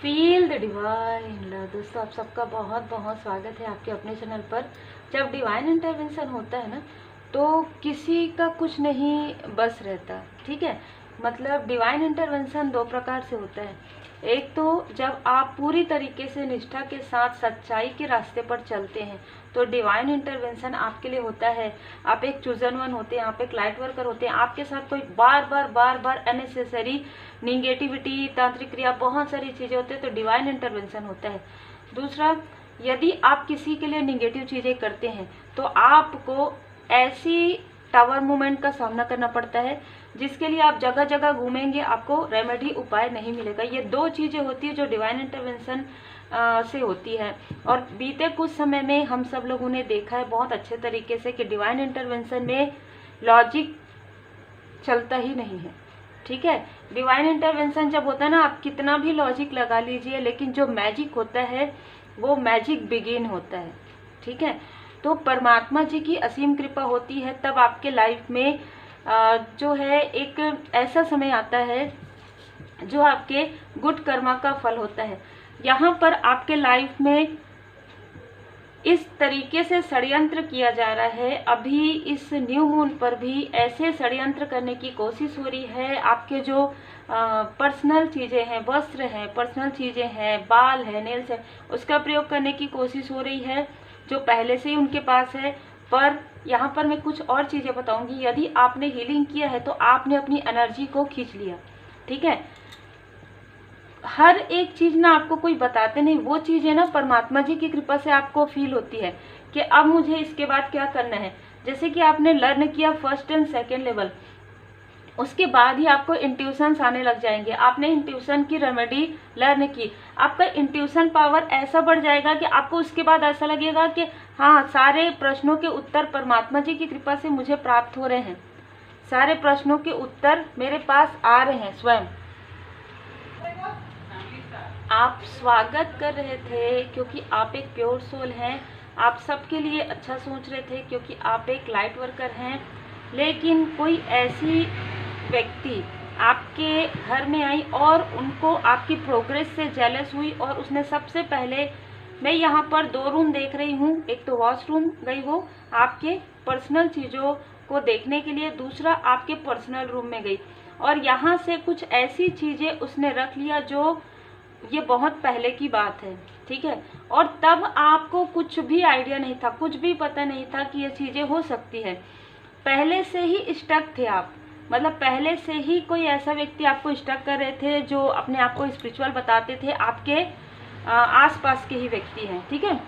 Feel the divine love. दोस्तों आप सबका बहुत बहुत स्वागत है आपके अपने चैनल पर। जब डिवाइन इंटरवेंशन होता है ना तो किसी का कुछ नहीं बस रहता, ठीक है। मतलब डिवाइन इंटरवेंशन दो प्रकार से होता है। एक तो जब आप पूरी तरीके से निष्ठा के साथ सच्चाई के रास्ते पर चलते हैं तो डिवाइन इंटरवेंशन आपके लिए होता है। आप एक चूजन वन होते हैं, आप एक लाइट वर्कर होते हैं, आपके साथ कोई बार बार अननेसेसरी निगेटिविटी, तांत्रिक क्रिया, बहुत सारी चीजें होती है तो डिवाइन इंटरवेंशन होता है। दूसरा, यदि आप किसी के लिए निगेटिव चीजें करते हैं तो आपको ऐसी टावर मूवमेंट का सामना करना पड़ता है जिसके लिए आप जगह जगह घूमेंगे, आपको रेमेडी उपाय नहीं मिलेगा। ये दो चीजें होती है जो डिवाइन इंटरवेंशन से होती है। और बीते कुछ समय में हम सब लोगों ने देखा है बहुत अच्छे तरीके से कि डिवाइन इंटरवेंशन में लॉजिक चलता ही नहीं है, ठीक है। डिवाइन इंटरवेंशन जब होता है ना, आप कितना भी लॉजिक लगा लीजिए, लेकिन जो मैजिक होता है वो मैजिक बिगिन होता है, ठीक है। तो परमात्मा जी की असीम कृपा होती है तब आपके लाइफ में जो है एक ऐसा समय आता है जो आपके गुड कर्मा का फल होता है। यहाँ पर आपके लाइफ में इस तरीके से षड्यंत्र किया जा रहा है, अभी इस न्यू मून पर भी ऐसे षड्यंत्र करने की कोशिश हो रही है। आपके जो पर्सनल चीज़ें हैं, वस्त्र हैं, पर्सनल चीज़ें हैं, बाल है, नेल्स है, उसका प्रयोग करने की कोशिश हो रही है जो पहले से ही उनके पास है। पर यहाँ पर मैं कुछ और चीज़ें बताऊंगी। यदि आपने हीलिंग किया है तो आपने अपनी एनर्जी को खींच लिया, ठीक है। हर एक चीज ना आपको कोई बताते नहीं, वो चीजें ना परमात्मा जी की कृपा से आपको फील होती है कि अब मुझे इसके बाद क्या करना है। जैसे कि आपने लर्न किया फर्स्ट एंड सेकेंड लेवल, उसके बाद ही आपको इंट्यूशंस आने लग जाएंगे। आपने इंट्यूशन की रेमेडी लर्न की, आपका इंट्यूशन पावर ऐसा बढ़ जाएगा कि आपको उसके बाद ऐसा लगेगा कि हाँ, सारे प्रश्नों के उत्तर परमात्मा जी की कृपा से मुझे प्राप्त हो रहे हैं, सारे प्रश्नों के उत्तर मेरे पास आ रहे हैं स्वयं। आप स्वागत कर रहे थे क्योंकि आप एक प्योर सोल हैं, आप सबके लिए अच्छा सोच रहे थे क्योंकि आप एक लाइट वर्कर हैं। लेकिन कोई ऐसी व्यक्ति आपके घर में आई और उनको आपकी प्रोग्रेस से जेलस हुई और उसने सबसे पहले, मैं यहाँ पर दो रूम देख रही हूँ, एक तो वॉशरूम गई वो आपके पर्सनल चीज़ों को देखने के लिए, दूसरा आपके पर्सनल रूम में गई और यहाँ से कुछ ऐसी चीज़ें उसने रख लिया जो ये बहुत पहले की बात है, ठीक है। और तब आपको कुछ भी आइडिया नहीं था, कुछ भी पता नहीं था कि ये चीज़ें हो सकती है। पहले से ही स्टक थे आप, मतलब पहले से ही कोई ऐसा व्यक्ति आपको स्टक कर रहे थे जो अपने आप को स्पिरिचुअल बताते थे, आपके आसपास के ही व्यक्ति हैं, ठीक है,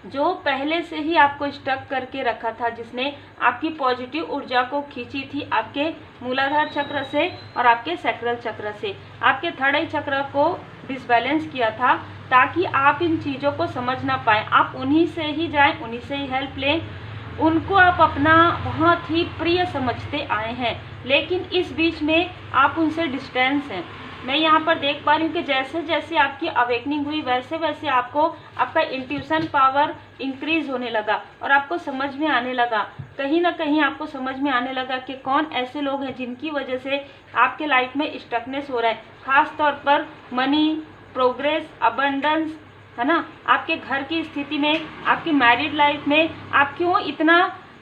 जो पहले से ही आपको स्टक करके रखा था, जिसने आपकी पॉजिटिव ऊर्जा को खींची थी आपके मूलाधार चक्र से और आपके सैक्रल चक्र से, आपके थर्ड आई चक्र को डिसबैलेंस किया था ताकि आप इन चीज़ों को समझ ना पाए। आप उन्हीं से ही जाएं, उन्हीं से ही हेल्प लें, उनको आप अपना बहुत ही प्रिय समझते आए हैं, लेकिन इस बीच में आप उनसे डिस्टेंस हैं। मैं यहाँ पर देख पा रही हूँ कि जैसे जैसे आपकी अवेकनिंग हुई वैसे वैसे आपको आपका इंट्यूशन पावर इंक्रीज होने लगा और आपको समझ में आने लगा, कहीं ना कहीं आपको समझ में आने लगा कि कौन ऐसे लोग हैं जिनकी वजह से आपके लाइफ में स्टकनेस हो रहा है। खास तौर पर मनी, प्रोग्रेस, अबंडेंस, है ना, आपके घर की स्थिति में, आपकी मैरिड लाइफ में आप क्यों इतना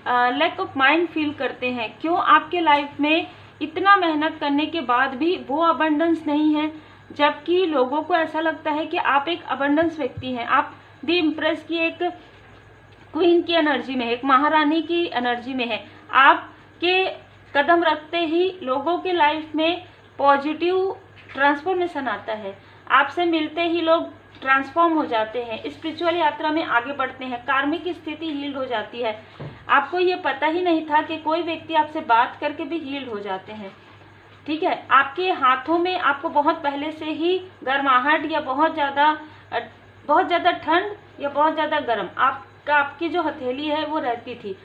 लैक ऑफ माइंड फील करते हैं, क्यों आपके लाइफ में इतना मेहनत करने के बाद भी वो अबंडेंस नहीं है, जबकि लोगों को ऐसा लगता है कि आप एक अबंडेंस व्यक्ति हैं, आप दी इम्प्रेस की एक क्वीन की एनर्जी में है, एक महारानी की एनर्जी में है। आपके कदम रखते ही लोगों के लाइफ में पॉजिटिव ट्रांसफॉर्मेशन आता है, आपसे मिलते ही लोग ट्रांसफॉर्म हो जाते हैं, स्पिरिचुअल यात्रा में आगे बढ़ते हैं, कार्मिक स्थिति हील्ड हो जाती है। आपको ये पता ही नहीं था कि कोई व्यक्ति आपसे बात करके भी हील्ड हो जाते हैं, ठीक है। आपके हाथों में आपको बहुत पहले से ही गर्माहट या बहुत ज़्यादा ठंड या बहुत ज़्यादा गर्म आपकी जो हथेली है वो रहती थी।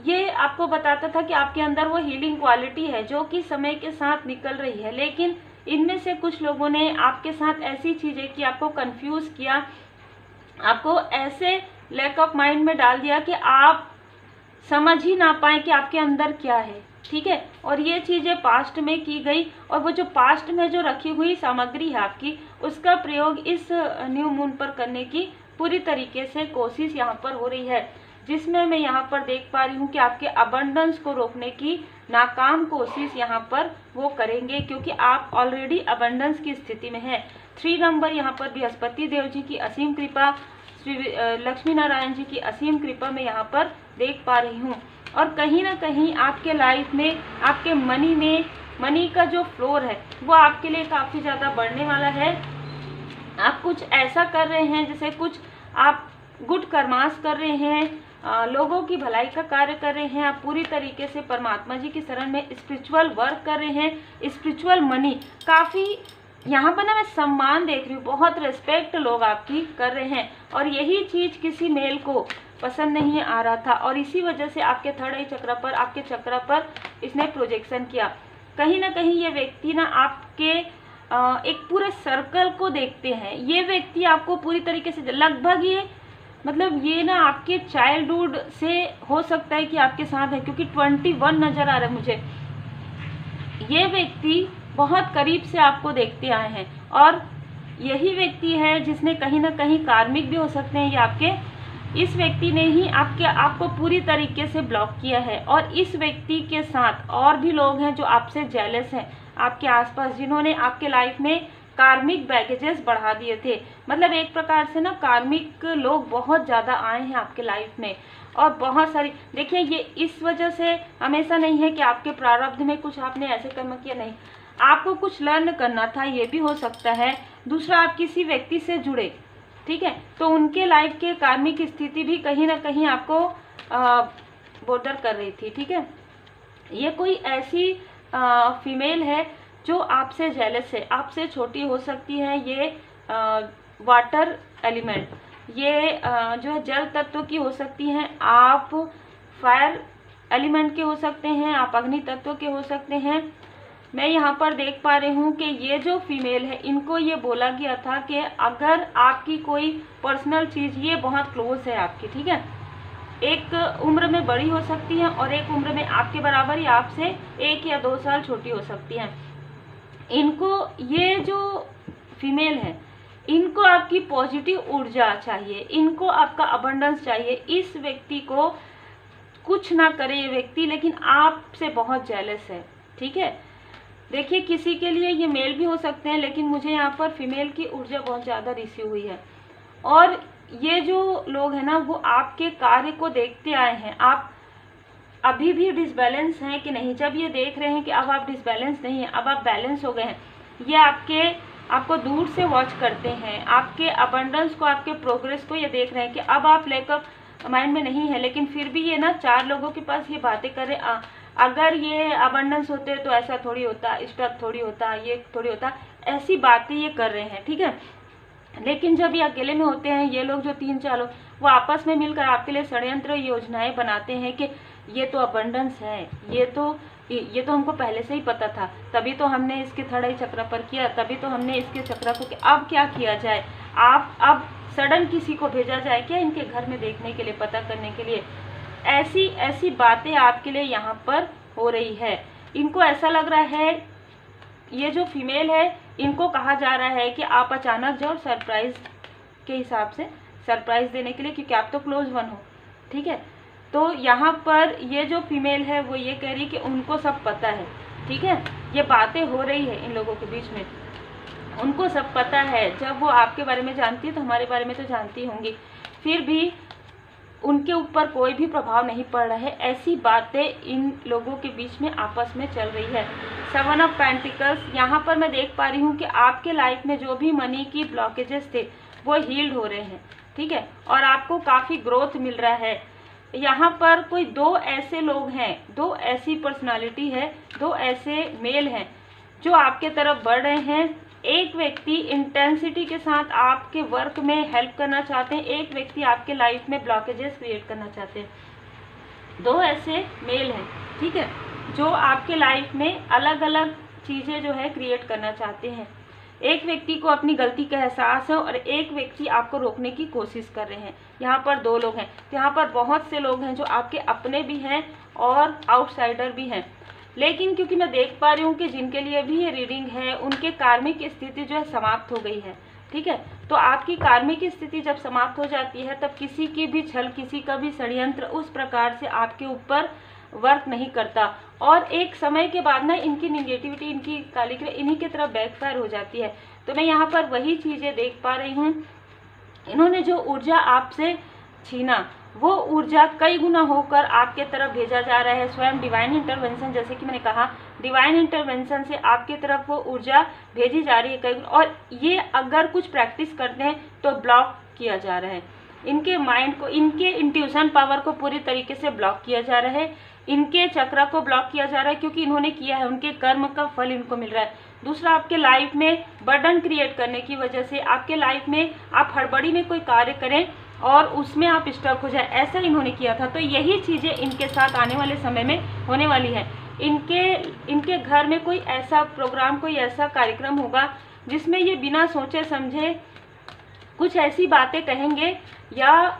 ये आपको बताता था कि आपके अंदर वो हीलिंग क्वालिटी है जो कि समय के साथ निकल रही है। लेकिन इनमें से कुछ लोगों ने आपके साथ ऐसी चीज़ें की, आपको कंफ्यूज किया, आपको ऐसे लैक ऑफ माइंड में डाल दिया कि आप समझ ही ना पाए कि आपके अंदर क्या है, ठीक है। और ये चीज़ें पास्ट में की गई, और वो जो पास्ट में जो रखी हुई सामग्री है आपकी, उसका प्रयोग इस न्यू मून पर करने की पूरी तरीके से कोशिश यहाँ पर हो रही है, जिसमें मैं यहाँ पर देख पा रही हूँ कि आपके अबंडेंस को रोकने की नाकाम कोशिश यहाँ पर वो करेंगे, क्योंकि आप ऑलरेडी अबंडेंस की स्थिति में है। 3 नंबर यहाँ पर बृहस्पति देव जी की असीम कृपा, श्री लक्ष्मी नारायण जी की असीम कृपा मैं यहाँ पर देख पा रही हूँ। और कहीं ना कहीं आपके लाइफ में, आपके मनी में, मनी का जो फ्लोर है वो आपके लिए काफ़ी ज़्यादा बढ़ने वाला है। आप कुछ ऐसा कर रहे हैं जैसे कुछ आप गुड कर्मास कर रहे हैं, लोगों की भलाई का कार्य कर रहे हैं, आप पूरी तरीके से परमात्मा जी की शरण में स्पिरिचुअल वर्क कर रहे हैं, स्पिरिचुअल मनी काफ़ी यहाँ पर ना मैं सम्मान देख रही हूँ, बहुत रिस्पेक्ट लोग आपकी कर रहे हैं। और यही चीज़ किसी मेल को पसंद नहीं आ रहा था, और इसी वजह से आपके थर्ड आई चक्र पर, आपके चक्र पर इसने प्रोजेक्शन किया। कहीं ना कहीं ये व्यक्ति ना आपके एक पूरे सर्कल को देखते हैं। ये व्यक्ति आपको पूरी तरीके से लगभग ये मतलब ये ना आपके चाइल्डहुड से हो सकता है कि आपके साथ है, क्योंकि 21 नज़र आ रहा है मुझे। ये व्यक्ति बहुत करीब से आपको देखते आए हैं, और यही व्यक्ति है जिसने कहीं ना कहीं कार्मिक भी हो सकते हैं ये आपके, इस व्यक्ति ने ही आपको पूरी तरीके से ब्लॉक किया है। और इस व्यक्ति के साथ और भी लोग हैं जो आपसे जेलस हैं आपके आसपास, जिन्होंने आपके लाइफ में कार्मिक बैगेजेस बढ़ा दिए थे। मतलब एक प्रकार से ना कार्मिक लोग बहुत ज़्यादा आए हैं आपके लाइफ में, और बहुत सारी, देखिए ये इस वजह से हमेशा नहीं है कि आपके प्रारब्ध में कुछ आपने ऐसे कर्म किया, नहीं, आपको कुछ लर्न करना था, ये भी हो सकता है। दूसरा, आप किसी व्यक्ति से जुड़े, ठीक है, तो उनके लाइफ के कार्मिक स्थिति भी कहीं ना कहीं आपको बॉर्डर कर रही थी, ठीक है। ये कोई ऐसी फीमेल है जो आपसे जेलस है, आपसे छोटी हो सकती है, ये वाटर एलिमेंट, ये जो है जल तत्व की हो सकती हैं, आप फायर एलिमेंट के हो सकते हैं, आप अग्नि तत्व के हो सकते हैं। मैं यहाँ पर देख पा रही हूँ कि ये जो फीमेल है, इनको ये बोला गया था कि अगर आपकी कोई पर्सनल चीज़, ये बहुत क्लोज है आपकी, ठीक है, एक उम्र में बड़ी हो सकती है और एक उम्र में आपके बराबर या आपसे 1 या 2 साल छोटी हो सकती हैं। इनको, ये जो फीमेल है, इनको आपकी पॉजिटिव ऊर्जा चाहिए, इनको आपका अबंडेंस चाहिए। इस व्यक्ति को कुछ ना करे ये व्यक्ति, लेकिन आपसे बहुत जेलस है, ठीक है। देखिए किसी के लिए ये मेल भी हो सकते हैं, लेकिन मुझे यहाँ पर फीमेल की ऊर्जा बहुत ज़्यादा रिसीव हुई है। और ये जो लोग हैं ना, वो आपके कार्य को देखते आए हैं। आप अभी भी डिसबैलेंस हैं कि नहीं, जब ये देख रहे हैं कि अब आप डिसबैलेंस नहीं हैं, अब आप बैलेंस हो गए हैं, ये आपको दूर से वॉच करते हैं, आपके अबंडेंस को, आपके प्रोग्रेस को ये देख रहे हैं कि अब आप लैक माइंड में नहीं है, लेकिन फिर भी ये ना 4 लोगों के पास ये बातें कर रहे, अगर ये अबंडेंस होते तो ऐसा थोड़ी होता, स्टक थोड़ी होता, ये थोड़ी होता, ऐसी बातें ये कर रहे हैं, ठीक है। लेकिन जब ये अकेले में होते हैं, ये लोग जो 3-4 लोग, वो आपस में मिलकर आपके लिए षड्यंत्र योजनाएं बनाते हैं कि ये तो अबंडेंस है, ये तो हमको पहले से ही पता था, तभी तो हमने इसके थर्ड आई चक्र पर किया, तभी तो हमने इसके चक्र को, अब क्या किया जाए, अब सडन किसी को भेजा जाए क्या इनके घर में देखने के लिए, पता करने के लिए। ऐसी बातें आपके लिए यहाँ पर हो रही है। इनको ऐसा लग रहा है, ये जो फीमेल है, इनको कहा जा रहा है कि आप अचानक जाओ सरप्राइज के हिसाब से, सरप्राइज देने के लिए, क्योंकि आप तो क्लोज वन हो, ठीक है। तो यहाँ पर ये जो फीमेल है वो ये कह रही कि उनको सब पता है, ठीक है, ये बातें हो रही है इन लोगों के बीच में, उनको सब पता है। जब वो आपके बारे में जानती है तो हमारे बारे में तो जानती होंगी, फिर भी उनके ऊपर कोई भी प्रभाव नहीं पड़ रहा है। ऐसी बातें इन लोगों के बीच में आपस में चल रही है। 7 ऑफ पेंटिकल्स, यहाँ पर मैं देख पा रही हूँ कि आपके लाइफ में जो भी मनी की ब्लॉकेजेस थे वो हील्ड हो रहे हैं, ठीक है, और आपको काफ़ी ग्रोथ मिल रहा है। यहाँ पर कोई 2 ऐसे लोग हैं, 2 ऐसी पर्सनालिटी है, 2 ऐसे मेल हैं जो आपके तरफ बढ़ रहे हैं। एक व्यक्ति इंटेंसिटी के साथ आपके वर्क में हेल्प करना चाहते हैं, एक व्यक्ति आपके लाइफ में ब्लॉकेजेस क्रिएट करना चाहते हैं। 2 ऐसे मेल हैं, ठीक है, जो आपके लाइफ में अलग अलग चीज़ें जो है क्रिएट करना चाहते हैं। एक व्यक्ति को अपनी गलती का एहसास है और एक व्यक्ति आपको रोकने की कोशिश कर रहे हैं। यहाँ पर 2 लोग हैं। तो यहाँ पर बहुत से लोग हैं जो आपके अपने भी हैं और आउटसाइडर भी हैं। लेकिन क्योंकि मैं देख पा रही हूँ कि जिनके लिए भी ये रीडिंग है उनके कार्मिक स्थिति जो है समाप्त हो गई है। ठीक है, तो आपकी कार्मिक स्थिति जब समाप्त हो जाती है तब किसी की भी छल, किसी का भी षड्यंत्र उस प्रकार से आपके ऊपर वर्क नहीं करता और एक समय के बाद ना इनकी निगेटिविटी, इनकी काली ग्रह इन्हीं की तरफ बैकफायर हो जाती है। तो मैं यहाँ पर वही चीज़ें देख पा रही हूँ। इन्होंने जो ऊर्जा आपसे छीना वो ऊर्जा कई गुना होकर आपके तरफ भेजा जा रहा है। स्वयं डिवाइन इंटरवेंशन, जैसे कि मैंने कहा, डिवाइन इंटरवेंशन से आपके तरफ वो ऊर्जा भेजी जा रही है कई गुना। और ये अगर कुछ प्रैक्टिस करते हैं तो ब्लॉक किया जा रहा है। इनके माइंड को, इनके इंट्यूशन पावर को पूरी तरीके से ब्लॉक किया जा रहा है। इनके चक्र को ब्लॉक किया जा रहा है क्योंकि इन्होंने किया है, उनके कर्म का फल इनको मिल रहा है। दूसरा, आपके लाइफ में बर्डन क्रिएट करने की वजह से आपके लाइफ में आप हड़बड़ी में कोई कार्य करें और उसमें आप स्टक हो जाए, ऐसा इन्होंने किया था। तो यही चीज़ें इनके साथ आने वाले समय में होने वाली है। इनके घर में कोई ऐसा प्रोग्राम, कोई ऐसा कार्यक्रम होगा जिसमें ये बिना सोचे समझे कुछ ऐसी बातें कहेंगे, या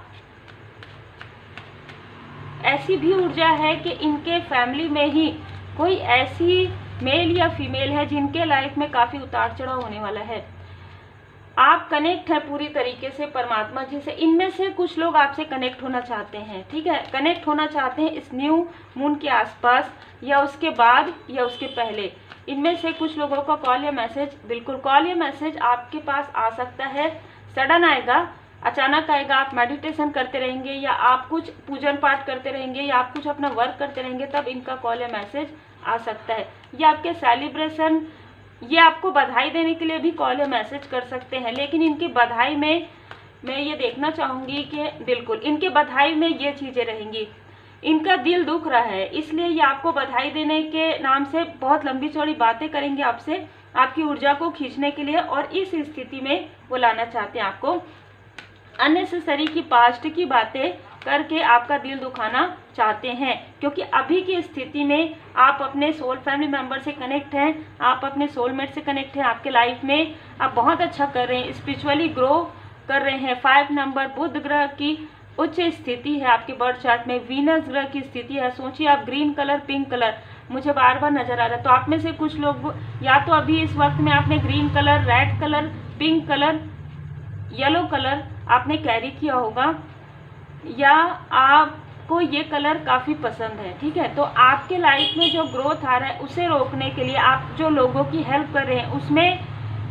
ऐसी भी ऊर्जा है कि इनके फैमिली में ही कोई ऐसी मेल या फीमेल है जिनके लाइफ में काफ़ी उतार चढ़ाव होने वाला है। आप कनेक्ट है पूरी तरीके से परमात्मा जी से। इनमें से कुछ लोग आपसे कनेक्ट होना चाहते हैं। ठीक है, कनेक्ट होना चाहते हैं इस न्यू मून के आसपास या उसके बाद या उसके पहले। इनमें से कुछ लोगों का कॉल या मैसेज, बिल्कुल कॉल या मैसेज आपके पास आ सकता है। सडन आएगा, अचानक आएगा। आप मेडिटेशन करते रहेंगे या आप कुछ पूजन पाठ करते रहेंगे या आप कुछ अपना वर्क करते रहेंगे, तब इनका कॉल या मैसेज आ सकता है। ये आपके सेलिब्रेशन, ये आपको बधाई देने के लिए भी कॉल या मैसेज कर सकते हैं। लेकिन इनकी बधाई में मैं ये देखना चाहूँगी कि बिल्कुल इनके बधाई में ये चीज़ें रहेंगी। इनका दिल दुख रहा है, इसलिए ये आपको बधाई देने के नाम से बहुत लंबी चौड़ी बातें करेंगे आपसे, आपकी ऊर्जा को खींचने के लिए। और इस स्थिति में वो लाना चाहते हैं आपको, अननेसेसरी की पास्ट की बातें करके आपका दिल दुखाना चाहते हैं। क्योंकि अभी की स्थिति में आप अपने सोल फैमिली मेंबर से कनेक्ट हैं, आप अपने सोलमेट से कनेक्ट हैं। आपके लाइफ में आप बहुत अच्छा कर रहे हैं, स्पिरिचुअली ग्रो कर रहे हैं। 5 नंबर बुध ग्रह की उच्च स्थिति है आपके बर्थ चार्ट में, वीनस ग्रह की स्थिति है। सोचिए आप, ग्रीन कलर, पिंक कलर मुझे बार बार नजर आ रहा है। तो आप में से कुछ लोग या तो अभी इस वक्त में आपने green colour, red colour, pink colour, yellow colour आपने कैरी किया होगा, या आपको ये कलर काफ़ी पसंद है। ठीक है, तो आपके लाइफ में जो ग्रोथ आ रहा है उसे रोकने के लिए आप जो लोगों की हेल्प कर रहे हैं उसमें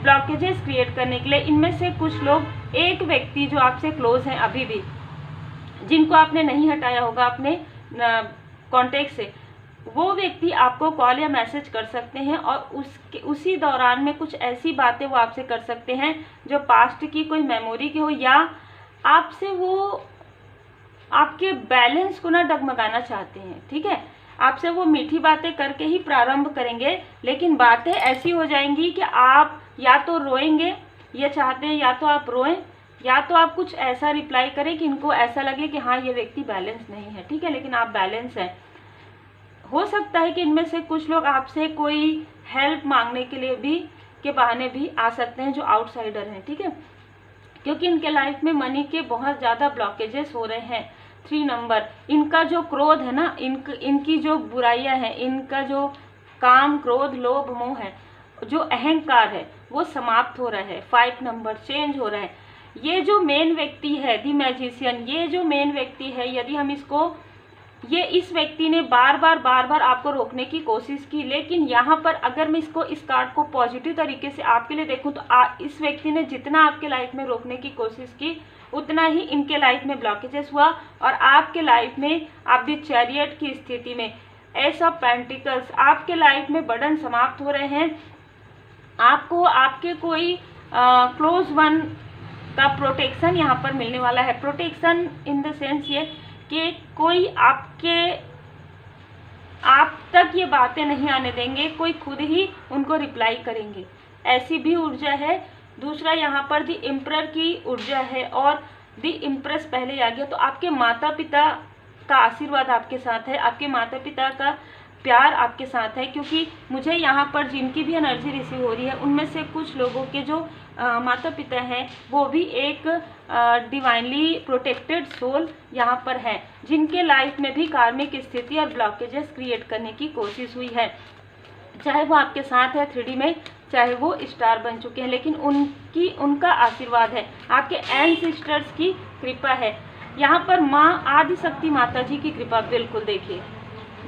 ब्लॉकेजेस क्रिएट करने के लिए इनमें से कुछ लोग, एक व्यक्ति जो आपसे क्लोज हैं अभी भी, जिनको आपने नहीं हटाया होगा अपने कॉन्टेक्ट से, वो व्यक्ति आपको कॉल या मैसेज कर सकते हैं और उसी दौरान में कुछ ऐसी बातें वो आपसे कर सकते हैं जो पास्ट की कोई मेमोरी की हो, या आपसे वो आपके बैलेंस को ना डगमगाना चाहते हैं। ठीक है, आपसे वो मीठी बातें करके ही प्रारंभ करेंगे, लेकिन बातें ऐसी हो जाएंगी कि आप या तो रोएंगे, ये चाहते हैं या तो आप रोएं, या तो आप कुछ ऐसा रिप्लाई करें कि इनको ऐसा लगे कि हाँ ये व्यक्ति बैलेंस नहीं है। ठीक है, लेकिन आप बैलेंस हैं। हो सकता है कि इनमें से कुछ लोग आपसे कोई हेल्प मांगने के लिए भी के बहाने भी आ सकते हैं जो आउटसाइडर हैं। ठीक है, क्योंकि इनके लाइफ में मनी के बहुत ज़्यादा ब्लॉकेजेस हो रहे हैं। 3 नंबर, इनका जो क्रोध है ना, इनकी जो बुराइयां हैं, इनका जो काम, क्रोध, लोभ, मोह है, जो अहंकार है, वो समाप्त हो रहा है। 5 नंबर, चेंज हो रहा है। ये जो मेन व्यक्ति है, दी मैजिशियन, ये जो मेन व्यक्ति है, यदि हम इसको, ये इस व्यक्ति ने बार बार आपको रोकने की कोशिश की, लेकिन यहाँ पर अगर मैं इस कार्ड को पॉजिटिव तरीके से आपके लिए देखूं तो इस व्यक्ति ने जितना आपके लाइफ में रोकने की कोशिश की उतना ही इनके लाइफ में ब्लॉकेजेस हुआ और आपके लाइफ में आप भी चैरियट की स्थिति में, एस ऑफ पेंटिकल्स, आपके लाइफ में बर्डन समाप्त हो रहे हैं। आपको आपके कोई क्लोज वन का प्रोटेक्शन यहाँ पर मिलने वाला है। प्रोटेक्शन इन द सेंस ये कि कोई आप तक ये बातें नहीं आने देंगे, कोई खुद ही उनको रिप्लाई करेंगे, ऐसी भी ऊर्जा है। दूसरा, यहाँ पर दी एम्परर की ऊर्जा है और दी इम्प्रेस पहले आ गया। तो आपके माता पिता का आशीर्वाद आपके साथ है, आपके माता पिता का प्यार आपके साथ है, क्योंकि मुझे यहाँ पर जिनकी भी एनर्जी रिसीव हो रही है उनमें से कुछ लोगों के जो माता पिता हैं वो भी एक डिवाइनली प्रोटेक्टेड सोल यहाँ पर है, जिनके लाइफ में भी कार्मिक स्थिति और ब्लॉकेजेस क्रिएट करने की कोशिश हुई है। चाहे वो आपके साथ है 3D में, चाहे वो स्टार बन चुके हैं, लेकिन उनका आशीर्वाद है, आपके एंसेस्टर्स की कृपा है। यहाँ पर माँ आदिशक्ति माता जी की कृपा बिल्कुल देखिए।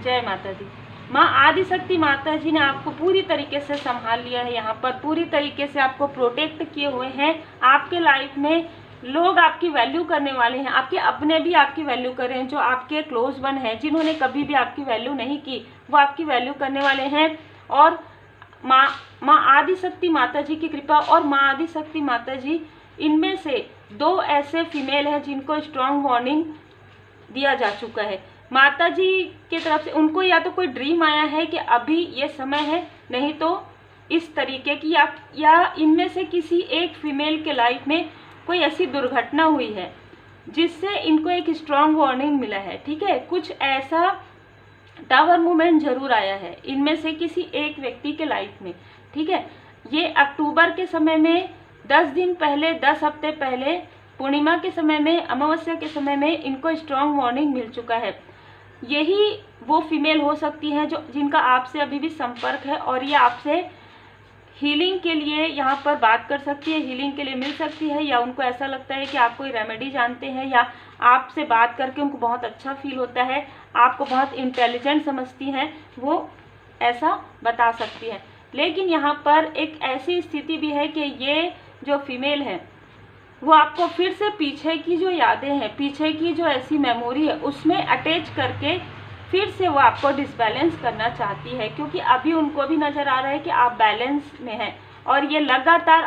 जय माता दी। माँ आदिशक्ति माता जी ने आपको पूरी तरीके से संभाल लिया है, यहाँ पर पूरी तरीके से आपको प्रोटेक्ट किए हुए हैं। आपके लाइफ में लोग आपकी वैल्यू करने वाले हैं, आपके अपने भी आपकी वैल्यू कर रहे हैं, जो आपके क्लोज वन हैं, जिन्होंने कभी भी आपकी वैल्यू नहीं की वो आपकी वैल्यू करने वाले हैं। और माँ आदिशक्ति माता जी की कृपा और माँ आदिशक्ति माता जी, इनमें से 2 ऐसे फीमेल हैं जिनको स्ट्रॉन्ग वार्निंग दिया जा चुका है माता जी की तरफ से। उनको या तो कोई ड्रीम आया है कि अभी ये समय है, नहीं तो इस तरीके की या इनमें से किसी एक फीमेल के लाइफ में कोई ऐसी दुर्घटना हुई है जिससे इनको एक स्ट्रॉन्ग वार्निंग मिला है। ठीक है, कुछ ऐसा टावर मूवमेंट जरूर आया है इनमें से किसी एक व्यक्ति के लाइफ में। ठीक है, ये अक्टूबर के समय में 10 दिन पहले, 10 हफ्ते पहले, पूर्णिमा के समय में, अमावस्या के समय में इनको स्ट्रॉन्ग वार्निंग मिल चुका है। यही वो फीमेल हो सकती है जिनका आपसे अभी भी संपर्क है और ये आपसे हीलिंग के लिए यहाँ पर बात कर सकती है, हीलिंग के लिए मिल सकती है, या उनको ऐसा लगता है कि आप कोई रेमेडी जानते हैं या आपसे बात करके उनको बहुत अच्छा फील होता है, आपको बहुत इंटेलिजेंट समझती हैं, वो ऐसा बता सकती है। लेकिन यहाँ पर एक ऐसी स्थिति भी है कि ये जो फीमेल है वो आपको फिर से पीछे की जो यादें हैं, पीछे की जो ऐसी मेमोरी है उसमें अटैच करके फिर से वो आपको डिसबैलेंस करना चाहती है, क्योंकि अभी उनको भी नज़र आ रहा है कि आप बैलेंस में हैं और ये लगातार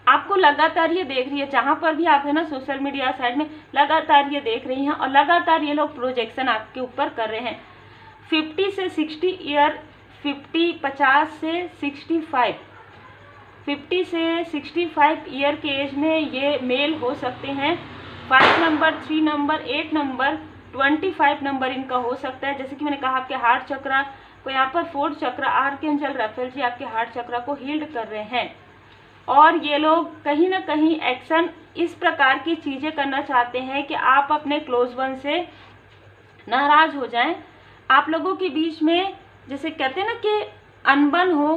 आपको लगातार ये देख रही है। जहाँ पर भी आप है ना सोशल मीडिया साइड में लगातार ये देख रही हैं और लगातार ये लोग प्रोजेक्शन आपके ऊपर कर रहे हैं। 50 से 60 ईयर, 50 से 65, 50 से 65 ईयर के एज में ये मेल हो सकते हैं। 5 नंबर, 3 नंबर, 8 नंबर, 25 नंबर इनका हो सकता है। जैसे कि मैंने कहा आपके हार्ट चक्रा को यहाँ पर 4th चक्र आर्कएंजल राफेल जी आपके हार्ट चक्रा को हील्ड कर रहे हैं। और ये लोग कहीं ना कहीं एक्शन इस प्रकार की चीज़ें करना चाहते हैं कि आप अपने क्लोज वन से नाराज हो जाएं। आप लोगों के बीच में जैसे कहते हैं ना कि अनबन हो,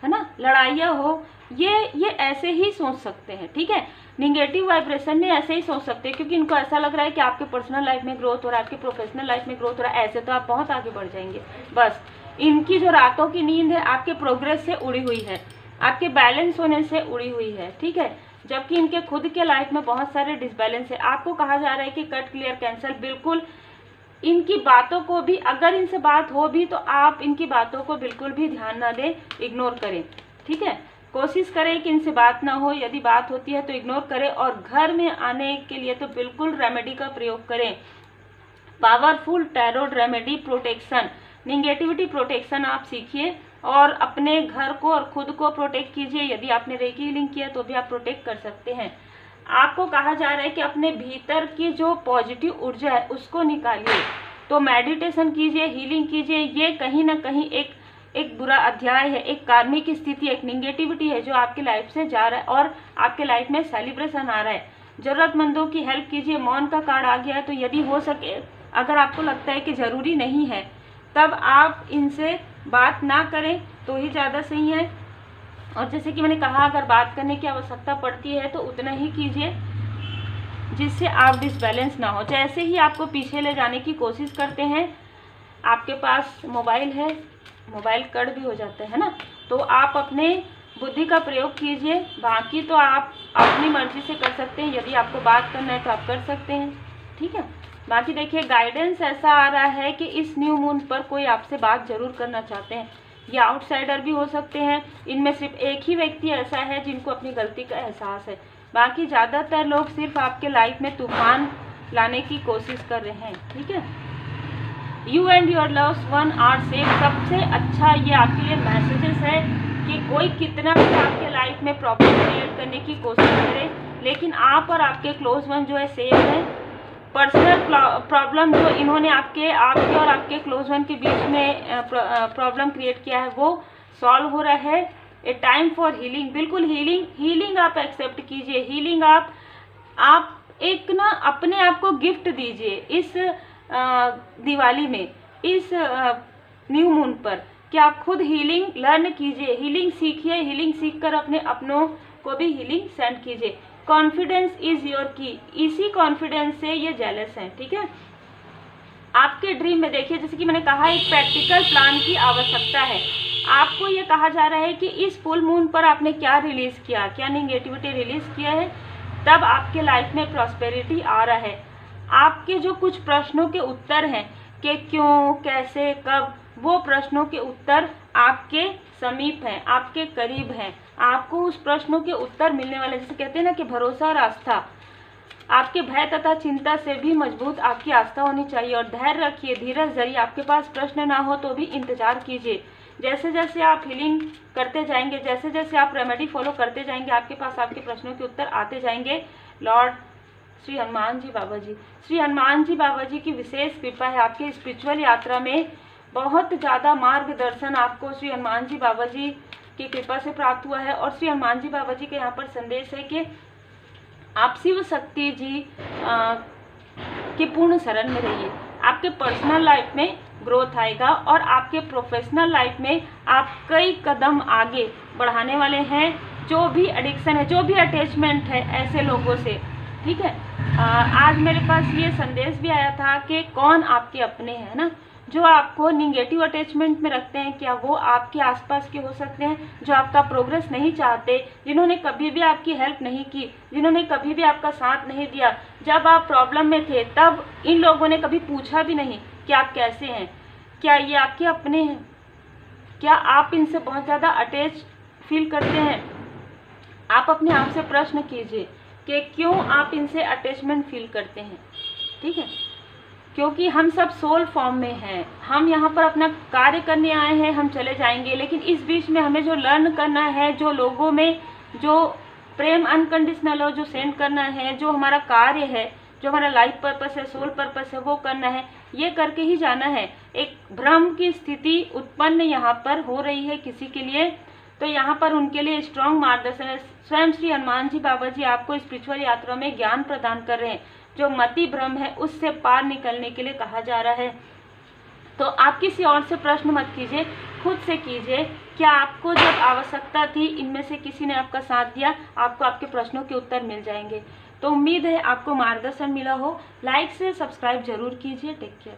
है ना, लड़ाइयाँ हो, ये ऐसे ही सोच सकते हैं। ठीक है, निगेटिव वाइब्रेशन में ऐसे ही सोच सकते हैं, क्योंकि इनको ऐसा लग रहा है कि आपके पर्सनल लाइफ में ग्रोथ हो रहा है, आपके प्रोफेशनल लाइफ में ग्रोथ हो रहा है, ऐसे तो आप बहुत आगे बढ़ जाएंगे। बस इनकी जो रातों की नींद है आपके प्रोग्रेस से उड़ी हुई है, आपके बैलेंस होने से उड़ी हुई है। ठीक है, जबकि इनके खुद के लाइफ में बहुत सारे डिसबैलेंस है। आपको कहा जा रहा है कि कट, क्लियर, कैंसिल। बिल्कुल इनकी बातों को भी, अगर इनसे बात हो भी तो आप इनकी बातों को बिल्कुल भी ध्यान ना दें, इग्नोर करें। ठीक है, कोशिश करें कि इनसे बात ना हो, यदि बात होती है तो इग्नोर करें। और घर में आने के लिए तो बिल्कुल रेमेडी का प्रयोग करें, powerful tarot remedy protection, negativity protection आप सीखिए और अपने घर को और खुद को प्रोटेक्ट कीजिए। यदि आपने रेकी हीलिंग किया तो भी आप प्रोटेक्ट कर सकते हैं। आपको कहा जा रहा है कि अपने भीतर की जो पॉजिटिव ऊर्जा है उसको निकालिए, तो मेडिटेशन कीजिए, हीलिंग कीजिए। ये कहीं ना कहीं एक बुरा अध्याय है, एक कार्मिक स्थिति, एक निगेटिविटी है जो आपकी लाइफ से जा रहा है और आपके लाइफ में सेलिब्रेशन आ रहा है। जरूरतमंदों की हेल्प कीजिए। मौन का कार्ड आ गया है, तो यदि हो सके, अगर आपको लगता है कि ज़रूरी नहीं है, तब आप इनसे बात ना करें तो ही ज़्यादा सही है। और जैसे कि मैंने कहा, अगर बात करने की आवश्यकता पड़ती है तो उतना ही कीजिए जिससे आप डिसबैलेंस ना हो। जैसे ही आपको पीछे ले जाने की कोशिश करते हैं, आपके पास मोबाइल है, मोबाइल कट भी हो जाता है ना, तो आप अपने बुद्धि का प्रयोग कीजिए। बाकी तो आप अपनी मर्जी से कर सकते हैं, यदि आपको बात करना है तो आप कर सकते हैं। ठीक है, बाकी देखिए गाइडेंस ऐसा आ रहा है कि इस न्यू मून पर कोई आपसे बात जरूर करना चाहते हैं। ये आउटसाइडर भी हो सकते हैं, इनमें सिर्फ एक ही व्यक्ति ऐसा है जिनको अपनी गलती का एहसास है। बाकी ज़्यादातर लोग सिर्फ आपके लाइफ में तूफान लाने की कोशिश कर रहे हैं। ठीक है, you and your loved one are safe. सबसे अच्छा ये आपके लिए मैसेजेस है कि कोई कितना भी आपके लाइफ में प्रॉब्लम क्रिएट करने की कोशिश करे, लेकिन आप और आपके क्लोज वन जो है सेफ है। पर्सनल प्रॉब्लम जो इन्होंने आपके और आपके क्लोज वन के बीच में प्रॉब्लम क्रिएट किया है वो सॉल्व हो रहा है। ए टाइम फॉर हीलिंग, बिल्कुल हीलिंग आप एक्सेप्ट कीजिए। हीलिंग आप एक ना अपने आप को गिफ्ट दीजिए इस दिवाली में, इस न्यू मून पर, कि आप खुद हीलिंग लर्न कीजिए, हीलिंग सीखिए, हीलिंग सीखकर अपने अपनों को भी हीलिंग सेंड कीजिए। कॉन्फिडेंस इज योर की, इसी कॉन्फिडेंस से ये जेलस हैं, ठीक है। आपके ड्रीम में देखिए, जैसे कि मैंने कहा, एक प्रैक्टिकल प्लान की आवश्यकता है। आपको ये कहा जा रहा है कि इस फुल मून पर आपने क्या रिलीज किया, क्या नेगेटिविटी रिलीज किया है, तब आपके लाइफ में प्रॉस्पेरिटी आ रहा है। आपके जो कुछ प्रश्नों के उत्तर हैं कि क्यों, कैसे, कब, वो प्रश्नों के उत्तर आपके समीप हैं, आपके करीब हैं। आपको उस प्रश्नों के उत्तर मिलने वाले, जैसे कहते हैं ना कि भरोसा और आस्था, आपके भय तथा चिंता से भी मजबूत आपकी आस्था होनी चाहिए। और धैर्य रखिए, धीरज धरिए। आपके पास प्रश्न ना हो तो भी इंतजार कीजिए। जैसे जैसे आप हीलिंग करते जाएंगे, जैसे जैसे आप रेमेडी फॉलो करते जाएंगे, आपके पास आपके प्रश्नों के उत्तर आते जाएंगे। लॉर्ड श्री हनुमान जी बाबा जी, श्री हनुमान जी बाबा जी की विशेष कृपा है आपके स्पिरिचुअल यात्रा में। बहुत ज़्यादा मार्गदर्शन आपको श्री हनुमान जी बाबा जी की कृपा से प्राप्त हुआ है। और श्री हनुमान जी बाबा जी के यहाँ पर संदेश है कि आप शिव शक्ति जी के पूर्ण शरण में रहिए। आपके पर्सनल लाइफ में ग्रोथ आएगा और आपके प्रोफेशनल लाइफ में आप कई कदम आगे बढ़ाने वाले हैं। जो भी एडिक्शन है, जो भी अटैचमेंट है ऐसे लोगों से, ठीक है। आज मेरे पास ये संदेश भी आया था कि कौन आपके अपने हैं ना, जो आपको निगेटिव अटैचमेंट में रखते हैं, क्या वो आपके आसपास के हो सकते हैं, जो आपका प्रोग्रेस नहीं चाहते, जिन्होंने कभी भी आपकी हेल्प नहीं की, जिन्होंने कभी भी आपका साथ नहीं दिया। जब आप प्रॉब्लम में थे तब इन लोगों ने कभी पूछा भी नहीं कि आप कैसे हैं। क्या ये आपके अपने हैं? क्या आप इनसे बहुत ज़्यादा अटैच फील करते हैं? आप अपने आप से प्रश्न कीजिए कि क्यों आप इनसे अटैचमेंट फील करते हैं, ठीक है। क्योंकि हम सब सोल फॉर्म में हैं, हम यहाँ पर अपना कार्य करने आए हैं, हम चले जाएंगे, लेकिन इस बीच में हमें जो लर्न करना है, जो लोगों में जो प्रेम अनकंडीशनल हो जो सेंड करना है, जो हमारा कार्य है, जो हमारा लाइफ पर्पस है, सोल पर्पस है, वो करना है, ये करके ही जाना है। एक भ्रम की स्थिति उत्पन्न यहाँ पर हो रही है किसी के लिए, तो यहाँ पर उनके लिए स्ट्रॉन्ग मार्गदर्शन है। स्वयं श्री हनुमान जी बाबा जी आपको स्पिरिचुअल यात्रा में ज्ञान प्रदान कर रहे हैं। जो मति भ्रम है उससे पार निकलने के लिए कहा जा रहा है। तो आप किसी और से प्रश्न मत कीजिए, खुद से कीजिए, क्या आपको जब आवश्यकता थी इनमें से किसी ने आपका साथ दिया? आपको आपके प्रश्नों के उत्तर मिल जाएंगे। तो उम्मीद है आपको मार्गदर्शन मिला हो। लाइक से सब्सक्राइब जरूर कीजिए। Take care.